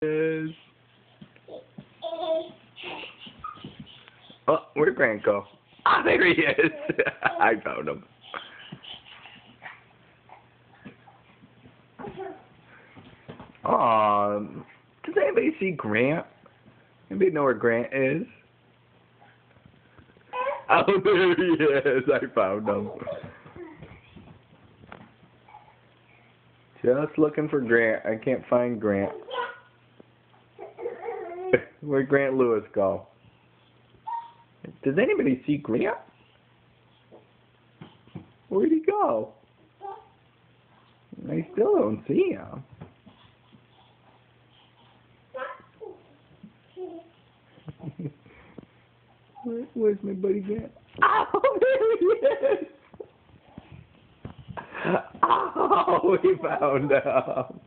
is. Oh, where'd Grant go? Ah, there he is. I found him. Aw, does anybody see Grant? Anybody know where Grant is? Oh, there he is. I found him. Just looking for Grant. I can't find Grant. Where'd Grant Lewis go? Does anybody see Grant? Where'd he go? I still don't see him. Where's my buddy Grant? Oh, there he is! Oh, we found him.